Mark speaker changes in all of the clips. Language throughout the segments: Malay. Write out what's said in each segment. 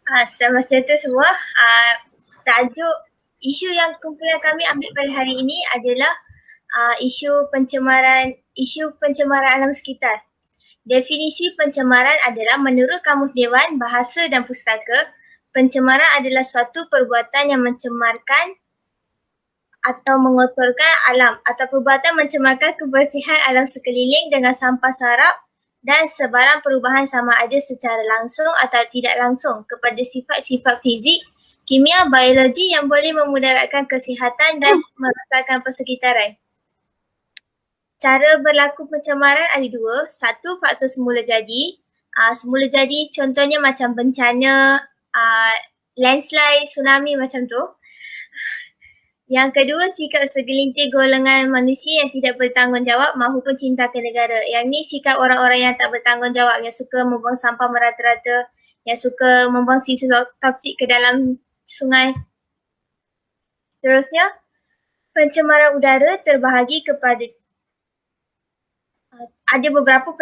Speaker 1: Selamat sejahtera semua. Tajuk isu yang kumpulan kami ambil pada hari ini adalah isu pencemaran alam sekitar. Definisi pencemaran adalah menurut Kamus Dewan Bahasa dan Pustaka, pencemaran adalah suatu perbuatan yang mencemarkan atau mengotorkan alam atau perbuatan mencemarkan kebersihan alam sekeliling dengan sampah sarap dan sebarang perubahan sama ada secara langsung atau tidak langsung kepada sifat-sifat fizik, kimia, biologi yang boleh memudaratkan kesihatan dan merosakkan persekitaran. Cara berlaku pencemaran ada dua. Satu, faktor semula jadi. Semula jadi contohnya macam bencana, landslide, tsunami macam tu. Yang kedua, sikap segelintir golongan manusia yang tidak bertanggungjawab maupun cinta ke negara. Yang ni sikap orang-orang yang tak bertanggungjawab, yang suka membuang sampah merata-rata, yang suka membuang sisa toksik ke dalam sungai. Seterusnya, pencemaran udara terbahagi kepada ada beberapa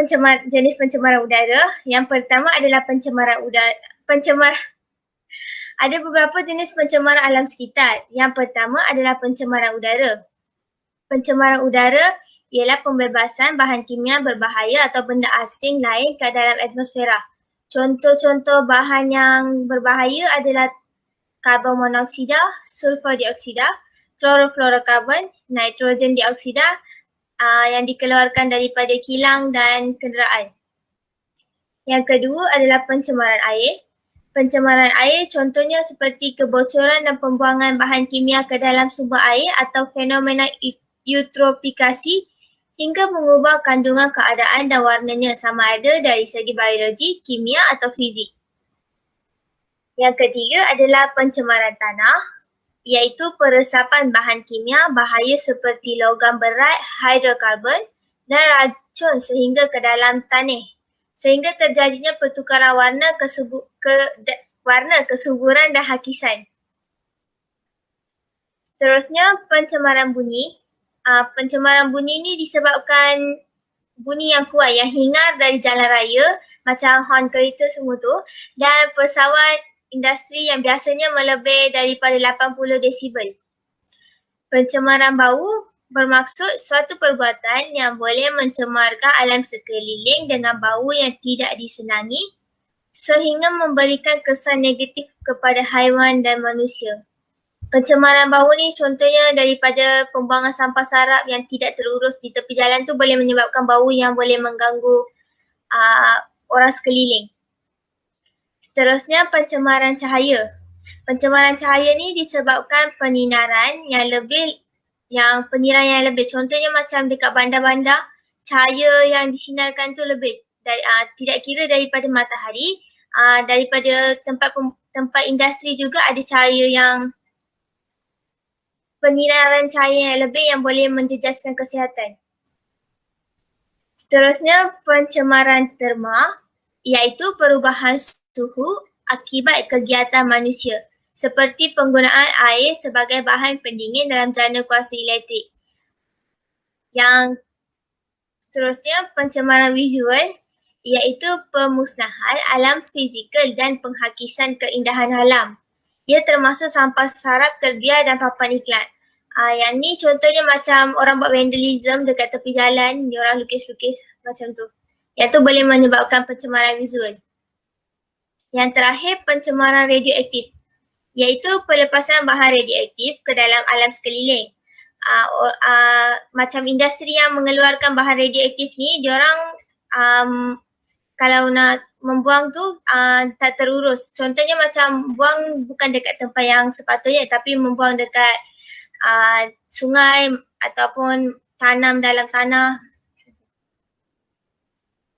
Speaker 1: jenis pencemaran udara. Yang pertama adalah ada beberapa jenis pencemaran alam sekitar. Yang pertama adalah pencemaran udara. Pencemaran udara ialah pembebasan bahan kimia berbahaya atau benda asing lain ke dalam atmosfera. Contoh-contoh bahan yang berbahaya adalah karbon monoksida, sulfur dioksida, klorofluorokarbon, nitrogen dioksida yang dikeluarkan daripada kilang dan kenderaan. Yang kedua adalah pencemaran air. Pencemaran air contohnya seperti kebocoran dan pembuangan bahan kimia ke dalam sumber air atau fenomena eutrofikasi hingga mengubah kandungan keadaan dan warnanya sama ada dari segi biologi, kimia atau fizik. Yang ketiga adalah pencemaran tanah, iaitu peresapan bahan kimia bahaya seperti logam berat, hidrokarbon dan racun sehingga ke dalam tanah, sehingga terjadinya pertukaran warna, kesuburan dan hakisan. Seterusnya, pencemaran bunyi. Pencemaran bunyi ni disebabkan bunyi yang kuat, yang hingar dari jalan raya, macam horn kereta semua tu, dan pesawat industri yang biasanya melebih daripada 80 desibel. Pencemaran bau bermaksud suatu perbuatan yang boleh mencemarkan alam sekeliling dengan bau yang tidak disenangi sehingga memberikan kesan negatif kepada haiwan dan manusia. Pencemaran bau ni contohnya daripada pembuangan sampah sarap yang tidak terurus di tepi jalan tu boleh menyebabkan bau yang boleh mengganggu orang sekeliling. Seterusnya, pencemaran cahaya. Pencemaran cahaya ni disebabkan penyinaran yang lebih. Contohnya macam dekat bandar-bandar, cahaya yang disinarkan tu lebih. Tidak kira daripada matahari, daripada tempat industri juga ada cahaya yang penyinaran cahaya yang lebih yang boleh menjejaskan kesihatan. Seterusnya, pencemaran terma, iaitu perubahan suhu akibat kegiatan manusia seperti penggunaan air sebagai bahan pendingin dalam jana kuasa elektrik. Yang seterusnya, pencemaran visual, iaitu pemusnahan alam fizikal dan penghakisan keindahan alam. Ia termasuk sampah sarap terbiar dan papan iklan. Yang ni contohnya macam orang buat vandalism dekat tepi jalan, diorang lukis-lukis macam tu. Yang tu boleh menyebabkan pencemaran visual. Yang terakhir, pencemaran radioaktif, iaitu pelepasan bahan radioaktif ke dalam alam sekeliling. Macam industri yang mengeluarkan bahan radioaktif ni, diorang kalau nak membuang tu tak terurus. Contohnya macam buang bukan dekat tempat yang sepatutnya tapi membuang dekat sungai ataupun tanam dalam tanah.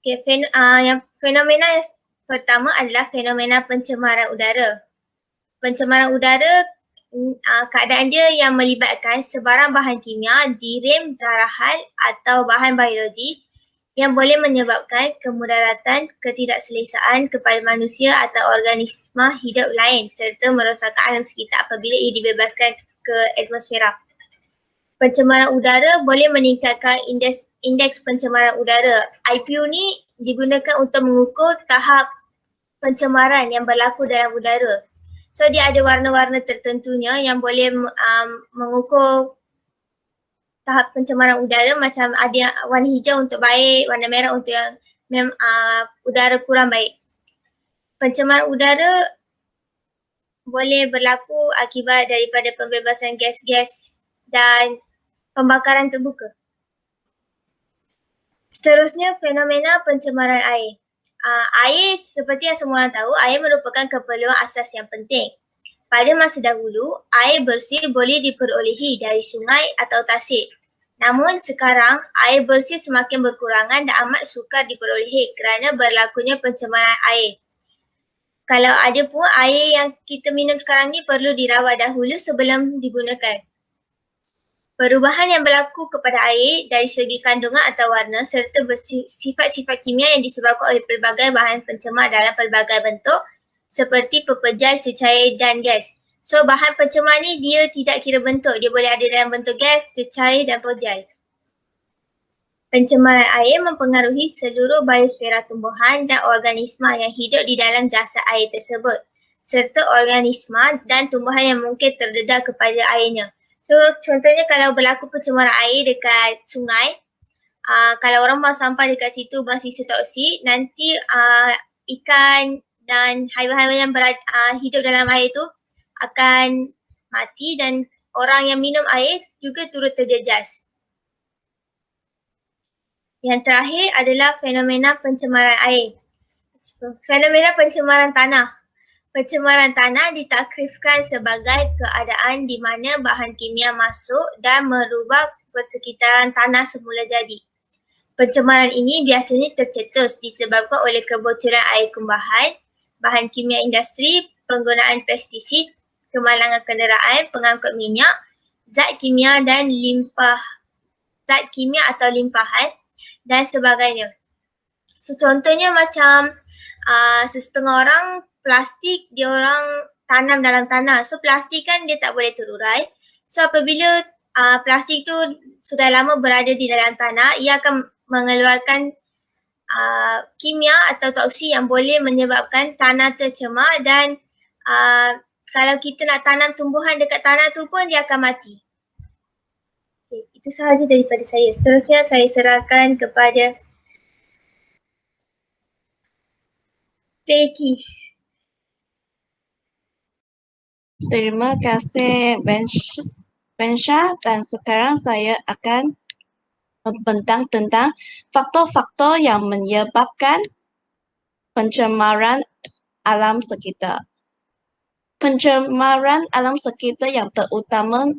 Speaker 1: Okay, yang fenomena yang pertama adalah fenomena pencemaran udara. Pencemaran udara, keadaan dia yang melibatkan sebarang bahan kimia, jirim, zarahan atau bahan biologi yang boleh menyebabkan kemudaratan, ketidakselesaan kepada manusia atau organisma hidup lain serta merosakkan alam sekitar apabila ia dibebaskan ke atmosfera. Pencemaran udara boleh meningkatkan indeks pencemaran udara. IPU ni digunakan untuk mengukur tahap pencemaran yang berlaku dalam udara. So dia ada warna-warna tertentunya yang boleh mengukur tahap pencemaran udara, macam ada warna hijau untuk baik, warna merah untuk yang udara kurang baik. Pencemaran udara boleh berlaku akibat daripada pembebasan gas-gas dan pembakaran terbuka. Seterusnya, fenomena pencemaran air. Air, seperti yang semua orang tahu, air merupakan keperluan asas yang penting. Pada masa dahulu, air bersih boleh diperolehi dari sungai atau tasik. Namun sekarang, air bersih semakin berkurangan dan amat sukar diperolehi kerana berlakunya pencemaran air. Kalau ada pun, air yang kita minum sekarang ni perlu dirawat dahulu sebelum digunakan. Perubahan yang berlaku kepada air dari segi kandungan atau warna serta sifat-sifat kimia yang disebabkan oleh pelbagai bahan pencemar dalam pelbagai bentuk seperti pepejal, cecair dan gas. So bahan pencemar ni dia tidak kira bentuk, dia boleh ada dalam bentuk gas, cecair dan pepejal. Pencemaran air mempengaruhi seluruh biosfera tumbuhan dan organisma yang hidup di dalam jasad air tersebut serta organisma dan tumbuhan yang mungkin terdedah kepada airnya. So contohnya kalau berlaku pencemaran air dekat sungai, kalau orang buang sampah dekat situ buang sisa toksik, nanti ikan dan haiwan-haiwan yang hidup dalam air tu akan mati dan orang yang minum air juga turut terjejas. Yang terakhir adalah fenomena pencemaran air. Fenomena pencemaran tanah. Pencemaran tanah ditakrifkan sebagai keadaan di mana bahan kimia masuk dan merubah persekitaran tanah semula jadi. Pencemaran ini biasanya tercetus disebabkan oleh kebocoran air kumbahan, bahan kimia industri, penggunaan pestisid, kemalangan kenderaan, pengangkut minyak, zat kimia atau limpahan dan sebagainya. So contohnya macam setengah orang plastik dia orang tanam dalam tanah. So plastik kan dia tak boleh terurai. So apabila plastik tu sudah lama berada di dalam tanah, ia akan mengeluarkan kimia atau toksik yang boleh menyebabkan tanah tercemar dan kalau kita nak tanam tumbuhan dekat tanah tu pun dia akan mati. Okay, itu sahaja daripada saya. Seterusnya saya serahkan kepada Becky.
Speaker 2: Terima kasih Bensha dan sekarang saya akan membentang tentang faktor-faktor yang menyebabkan pencemaran alam sekitar. Pencemaran alam sekitar yang terutama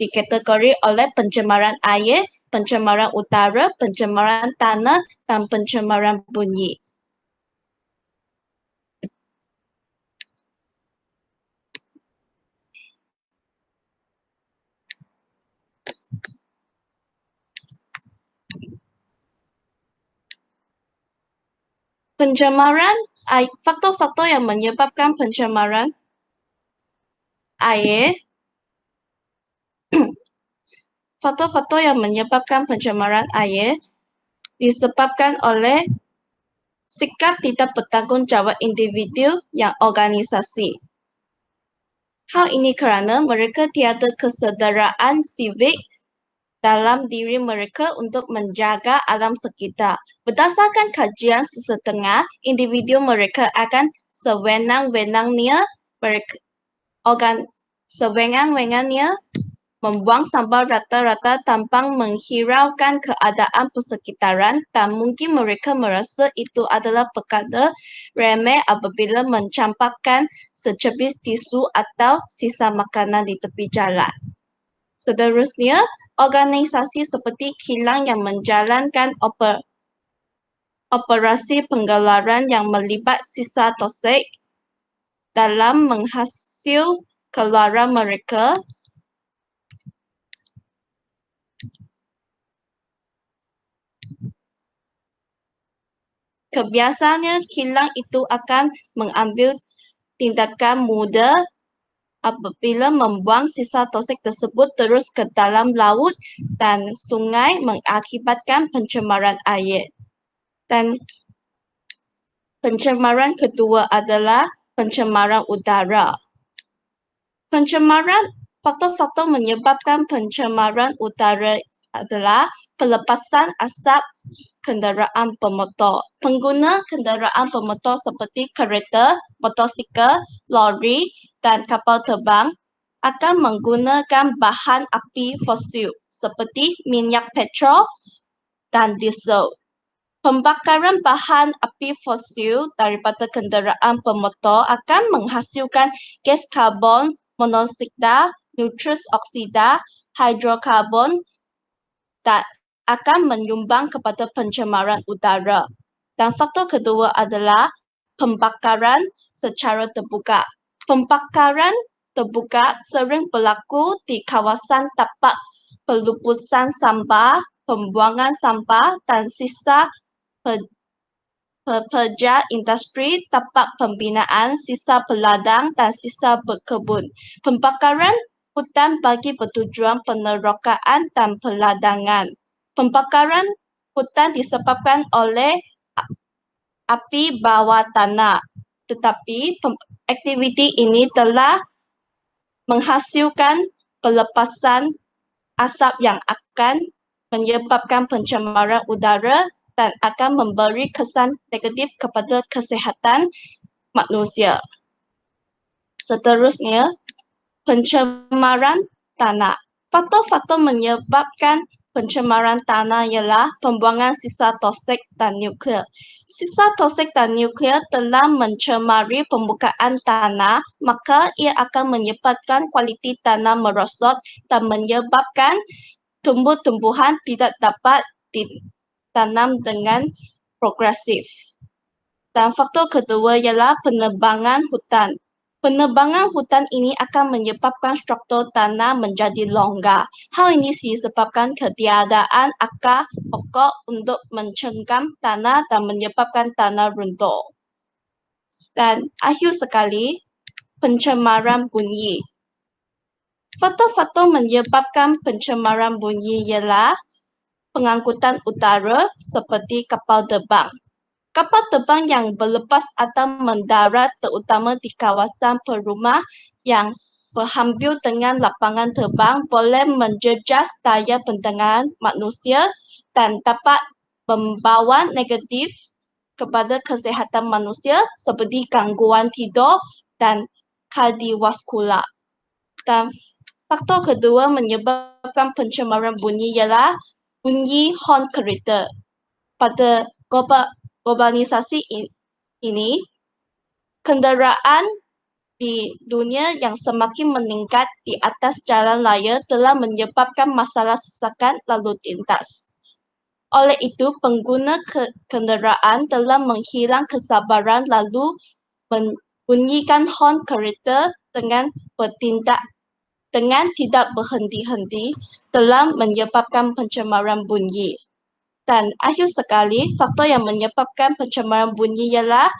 Speaker 2: dikategori oleh pencemaran air, pencemaran udara, pencemaran tanah dan pencemaran bunyi. Faktor-faktor yang menyebabkan pencemaran air, faktor-faktor yang menyebabkan pencemaran air disebabkan oleh sikap tidak bertanggungjawab individu yang organisasi. Hal ini kerana mereka tiada kesedaraan sivik dalam diri mereka untuk menjaga alam sekitar. Berdasarkan kajian sesetengah, individu mereka akan sewenang-wenangnya membuang sampah rata-rata tanpa menghiraukan keadaan persekitaran dan mungkin mereka merasa itu adalah perkara remeh apabila mencampakkan secebis tisu atau sisa makanan di tepi jalan. Seterusnya, organisasi seperti kilang yang menjalankan operasi penggelaran yang melibat sisa toksik dalam menghasil keluaran mereka kebiasaannya kilang itu akan mengambil tindakan mudah apabila membuang sisa toksik tersebut terus ke dalam laut dan sungai mengakibatkan pencemaran air. Dan Pencemaran kedua adalah pencemaran udara. Faktor-faktor menyebabkan pencemaran udara adalah pelepasan asap kenderaan bermotor. Pengguna kenderaan bermotor seperti kereta, motosikal, lori dan kapal terbang akan menggunakan bahan api fosil seperti minyak petrol dan diesel. Pembakaran bahan api fosil daripada kenderaan bermotor akan menghasilkan gas karbon monoksida, nitrous oksida, hidrokarbon dan akan menyumbang kepada pencemaran udara. Dan faktor kedua adalah pembakaran secara terbuka. Pembakaran terbuka sering berlaku di kawasan tapak pelupusan sampah, pembuangan sampah dan sisa pekerja industri, tapak pembinaan, sisa peladang dan sisa berkebun. Pembakaran hutan bagi bertujuan penerokaan dan peladangan. Pembakaran hutan disebabkan oleh api bawah tanah, tetapi aktiviti ini telah menghasilkan pelepasan asap yang akan menyebabkan pencemaran udara dan akan memberi kesan negatif kepada kesihatan manusia. Seterusnya, pencemaran tanah. Faktor-faktor menyebabkan pencemaran tanah ialah pembuangan sisa toksik dan nuklear. Sisa toksik dan nuklear telah mencemari permukaan tanah, maka ia akan menyebabkan kualiti tanah merosot dan menyebabkan tumbuh-tumbuhan tidak dapat ditanam dengan progresif. Dan faktor kedua ialah penebangan hutan. Penebangan hutan ini akan menyebabkan struktur tanah menjadi longgar. Hal ini disebabkan ketiadaan akar pokok untuk mencengkam tanah dan menyebabkan tanah runtuh. Dan akhir sekali, pencemaran bunyi. Faktor-faktor menyebabkan pencemaran bunyi ialah pengangkutan udara seperti kapal terbang. Kapal terbang yang berlepas atau mendarat terutama di kawasan perumah yang berhampiran dengan lapangan terbang boleh menjejas daya pendengaran manusia dan dapat membawa negatif kepada kesihatan manusia seperti gangguan tidur dan kardiovaskular. Dan faktor kedua menyebabkan pencemaran bunyi ialah bunyi horn kereta. Pada globalisasi ini, kenderaan di dunia yang semakin meningkat di atas jalan raya telah menyebabkan masalah sesakan lalu lintas. Oleh itu, pengguna kenderaan telah menghilang kesabaran lalu membunyikan horn kereta dengan tidak berhenti-henti telah menyebabkan pencemaran bunyi. Dan akhir sekali, faktor yang menyebabkan pencemaran bunyi ialah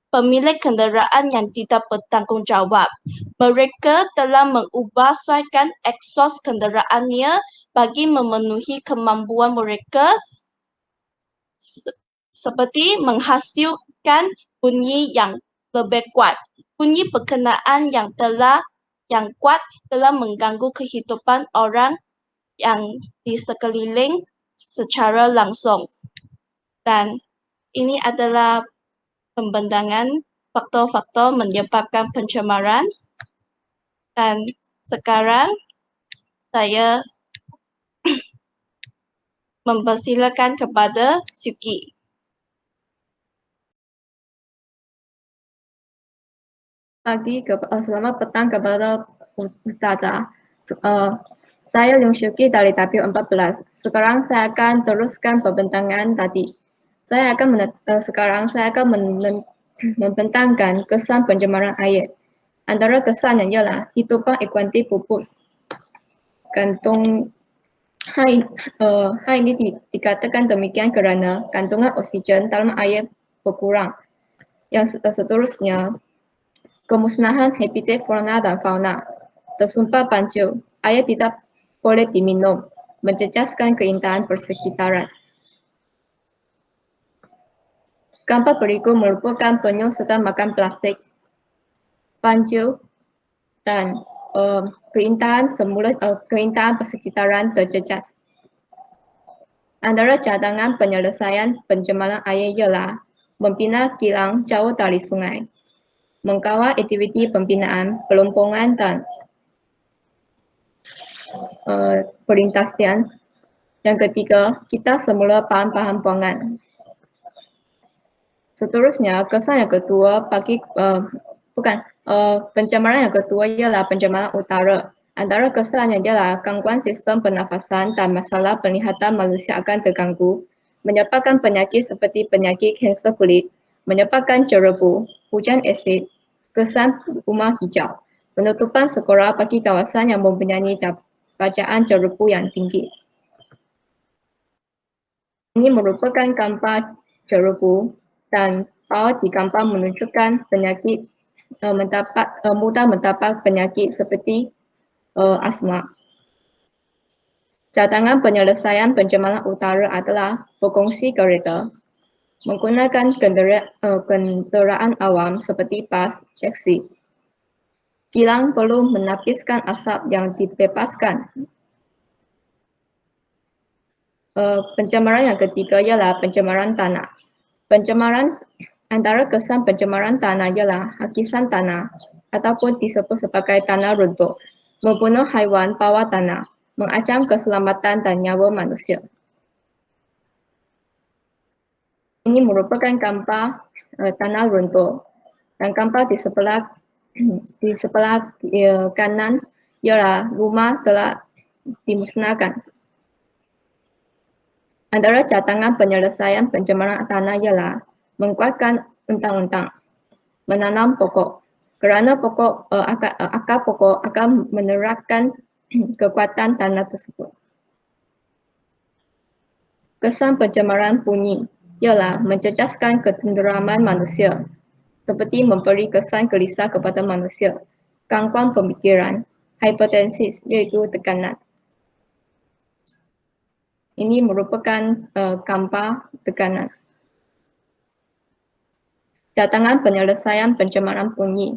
Speaker 2: pemilik kenderaan yang tidak bertanggungjawab. Mereka telah mengubah suaikan eksos kenderaannya bagi memenuhi kemampuan mereka seperti menghasilkan bunyi yang lebih kuat. Bunyi berkenaan yang kuat telah mengganggu kehidupan orang yang di sekeliling secara langsung. Dan ini adalah pembentangan faktor-faktor menyebabkan pencemaran. Dan sekarang saya mempersilakan kepada Suki.
Speaker 3: Selamat petang kepada Ustazah. Saya Leong Syuki dari Dapil 14. Sekarang saya akan teruskan pembentangan tadi. Sekarang saya akan membentangkan kesan pencemaran air. Antara kesannya ialah hidupan ekuanti pupus. Hal ini dikatakan demikian kerana kandungan oksigen dalam air berkurang. Yang seterusnya, kemusnahan habitat fauna dan fauna. Tersumpah banjir, air tidak boleh diminum, menjejaskan keindahan persekitaran. Gambar berikut merupakan penyusutan makan plastik, banjir, dan keindahan persekitaran terjejas. Antara cadangan penyelesaian pencemaran air ialah membina kilang jauh dari sungai, mengawal aktiviti pembinaan, pelumpungan dan perintasian. Yang ketiga, kita semula bahan-bahan buangan. Seterusnya, kesan yang kedua pencemaran yang kedua ialah pencemaran udara. Antara kesannya ialah gangguan sistem pernafasan dan masalah penglihatan manusia akan terganggu, menyebabkan penyakit seperti penyakit kanser kulit, menyebabkan jerebu, hujan asid, kesan rumah hijau, penutupan sekolah bagi kawasan yang mempunyai bacaan jerebu yang tinggi. Ini merupakan gambar jerebu dan bawah di gambar menunjukkan penyakit mudah mendapat penyakit seperti asma. Cadangan penyelesaian pencemaran udara adalah berkongsi kereta, menggunakan kenderaan awam seperti bas, taksi. Kilang perlu menapiskan asap yang dibebaskan. Pencemaran yang ketiga ialah pencemaran tanah. Antara kesan pencemaran tanah ialah hakisan tanah ataupun disebut sebagai tanah runtuh, membunuh haiwan bawah tanah, mengancam keselamatan dan nyawa manusia. Ini merupakan gambar tanah runtuh dan gambar di sebelah kanan ialah rumah telah dimusnahkan. Antara cadangan penyelesaian pencemaran tanah ialah menguatkan undang-undang, menanam pokok, kerana akar pokok akan menerapkan kekuatan tanah tersebut. Kesan pencemaran bunyi ialah mencecaskan ketenteraman manusia, seperti memberi kesan gelisah kepada manusia, gangguan pemikiran, hipertensi iaitu tekanan. Ini merupakan gambar tekanan. Cadangan penyelesaian pencemaran bunyi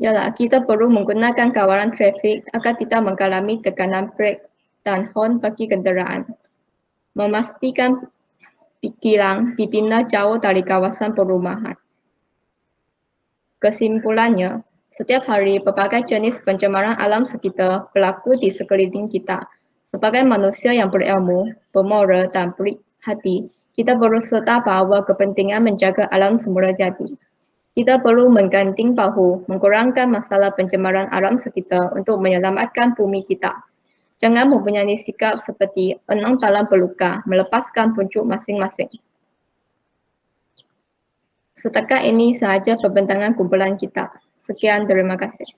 Speaker 3: ialah kita perlu menggunakan kawalan trafik agar tidak mengalami tekanan brek dan horn bagi kenderaan. Memastikan kilang dibina jauh dari kawasan perumahan. Kesimpulannya, setiap hari berbagai jenis pencemaran alam sekitar berlaku di sekeliling kita. Sebagai manusia yang berilmu, bermoral dan baik hati, kita perlu sedar bahawa kepentingan menjaga alam semula jadi. Kita perlu mengganding bahu, mengurangkan masalah pencemaran alam sekitar untuk menyelamatkan bumi kita. Jangan mempunyai sikap seperti enong dalam peluka, melepaskan puncuk masing-masing. Setakat ini sahaja pembentangan kumpulan kita. Sekian, terima kasih.